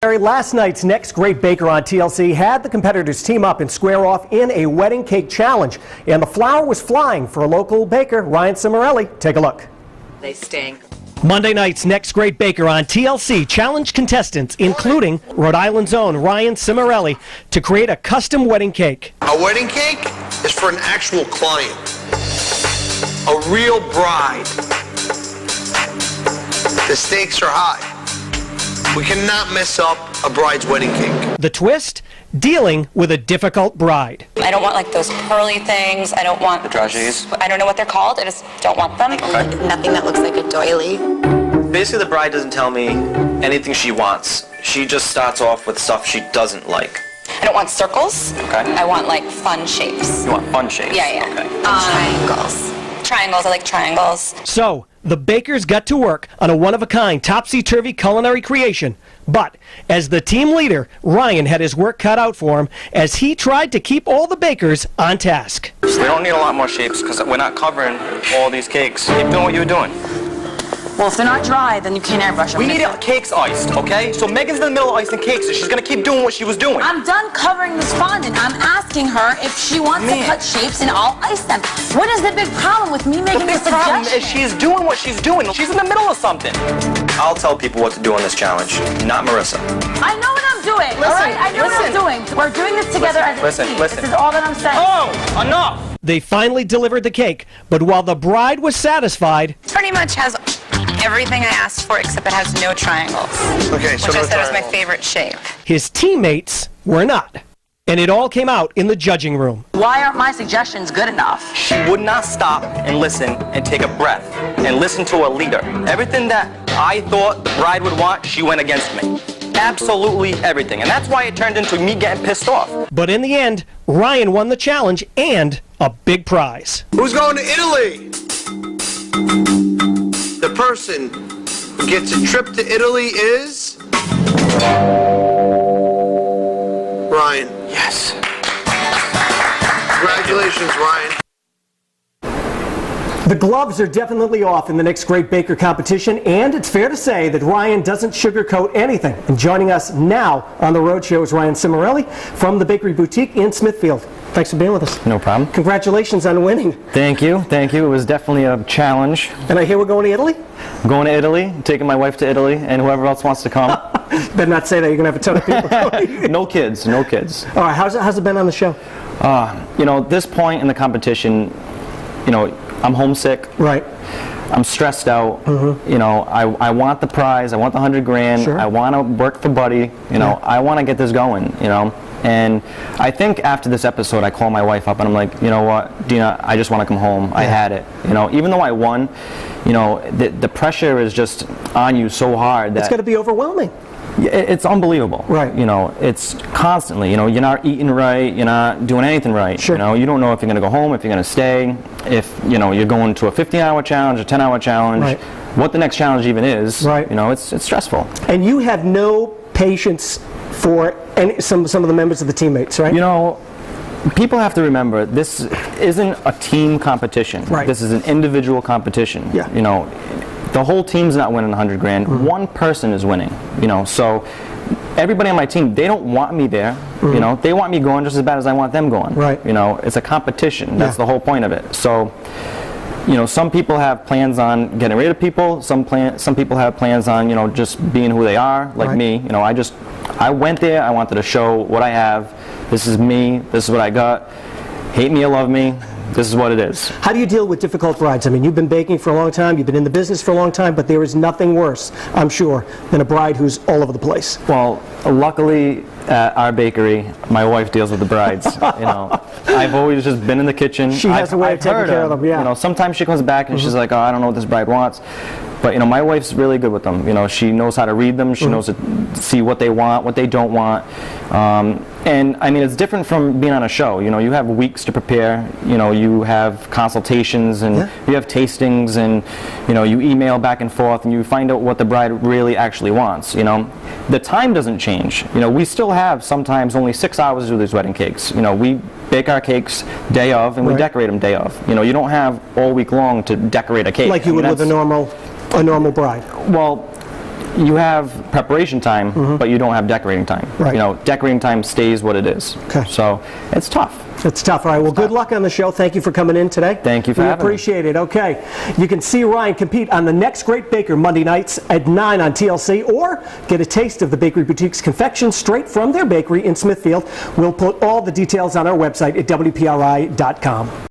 Last night's Next Great Baker on TLC had the competitors team up and square off in a wedding cake challenge. And the flower was flying for a local baker, Ryan Cimorelli. Take a look. They sting. Monday night's Next Great Baker on TLC challenged contestants, including Rhode Island's own Ryan Cimorelli, to create a custom wedding cake. A wedding cake is for an actual client, a real bride. The stakes are high. We cannot mess up a bride's wedding cake. The twist? Dealing with a difficult bride. I don't want like those pearly things. I don't want the dragées. I don't know what they're called. I just don't want them. Okay. Nothing that looks like a doily. Basically, the bride doesn't tell me anything she wants. She just starts off with stuff she doesn't like. I don't want circles. Okay. I want like fun shapes. You want fun shapes? Yeah, yeah. Okay. Triangles. Triangles. I like triangles. So, the bakers got to work on a one-of-a-kind, topsy-turvy culinary creation. But, as the team leader, Ryan had his work cut out for him as he tried to keep all the bakers on task. We don't need a lot more shapes because we're not covering all these cakes. Keep doing what you're doing. Well, if they're not dry, then you can't airbrush them. We need cakes iced, okay? So Megan's in the middle of icing cakes, and she's gonna keep doing what she was doing. I'm done covering this fondant. I'm asking her if she wants to cut shapes, and I'll ice them. What is the big problem with me making a suggestion? The problem is she's doing what she's doing. She's in the middle of something. I'll tell people what to do on this challenge, not Marissa. I know what I'm doing, all right? I know what I'm doing. We're doing this together as a team. Listen. This is all that I'm saying. Oh, enough! They finally delivered the cake, but while the bride was satisfied, Pretty much has everything I asked for except it has no triangles. Okay, so which no I said is my triangles. favorite shape. his teammates were not. And it all came out in the judging room. Why aren't my suggestions good enough? She would not stop and listen and take a breath and listen to a leader. Everything that I thought the bride would want, she went against me. Absolutely everything. And that's why it turned into me getting pissed off. But in the end, Ryan won the challenge and a big prize. Who's going to Italy? The person who gets a trip to Italy is Ryan. Yes. Congratulations, Ryan. The gloves are definitely off in the Next Great Baker competition, and it's fair to say that Ryan doesn't sugarcoat anything. And joining us now on the road show is Ryan Cimorelli from the Bakery Boutique in Smithfield. Thanks for being with us. No problem. Congratulations on winning. Thank you. Thank you. It was definitely a challenge. And I hear we're going to Italy? I'm going to Italy, taking my wife to Italy, and whoever else wants to come. Better not say that. You're going to have a ton of people. No kids. No kids. All right. How's it been on the show? This point in the competition, I'm homesick. Right. I'm stressed out. Mm-hmm. I want the prize. I want the $100 grand. Sure. I want to work for Buddy. I want to get this going. And I think after this episode, I call my wife up and I'm like, you know what, Dina, I just want to come home. I had it. Even though I won, the pressure is just on you so hard that it's got to be overwhelming. It's unbelievable. Right. It's constantly, you're not eating right, you're not doing anything right. Sure. You don't know if you're going to go home, if you're going to stay, if, you're going to a 15-hour challenge, a 10-hour challenge, right. What the next challenge even is. Right. It's stressful. And you have no patience for some of the members of the teammates, right? People have to remember, this isn't a team competition. Right. This is an individual competition. Yeah. The whole team's not winning $100 grand. Mm-hmm. One person is winning. So everybody on my team, they don't want me there. Mm-hmm. They want me going just as bad as I want them going. Right. It's a competition. That's the whole point of it. So, some people have plans on getting rid of people. Some people have plans on, just being who they are, like right. me. I went there. I wanted to show what I have. This is me. This is what I got. Hate me or love me. This is what it is. How do you deal with difficult brides? I mean, you've been baking for a long time, you've been in the business for a long time, but there is nothing worse, I'm sure, than a bride who's all over the place. Well, luckily at our bakery, my wife deals with the brides. I've always just been in the kitchen. She has a way of taking care of them, yeah. Sometimes she comes back and she's like, oh, I don't know what this bride wants. But, my wife's really good with them. She knows how to read them. She knows to see what they want, what they don't want. And, I mean, it's different from being on a show. You have weeks to prepare. You have consultations and you have tastings and, you email back and forth and you find out what the bride really actually wants, The time doesn't change. We still have sometimes only 6 hours to do these wedding cakes. We bake our cakes day of and we decorate them day of. You don't have all week long to decorate a cake. Like you would with a normal bride. Well, you have preparation time, but you don't have decorating time. Right. You know, decorating time stays what it is. Okay. So it's tough. It's tough. All right, well, good luck on the show. Thank you for coming in today. Thank you for having me. We appreciate it. Okay. You can see Ryan compete on The Next Great Baker Monday nights at 9 on TLC, or get a taste of the Bakery Boutique's confection straight from their bakery in Smithfield. We'll put all the details on our website at WPRI.com.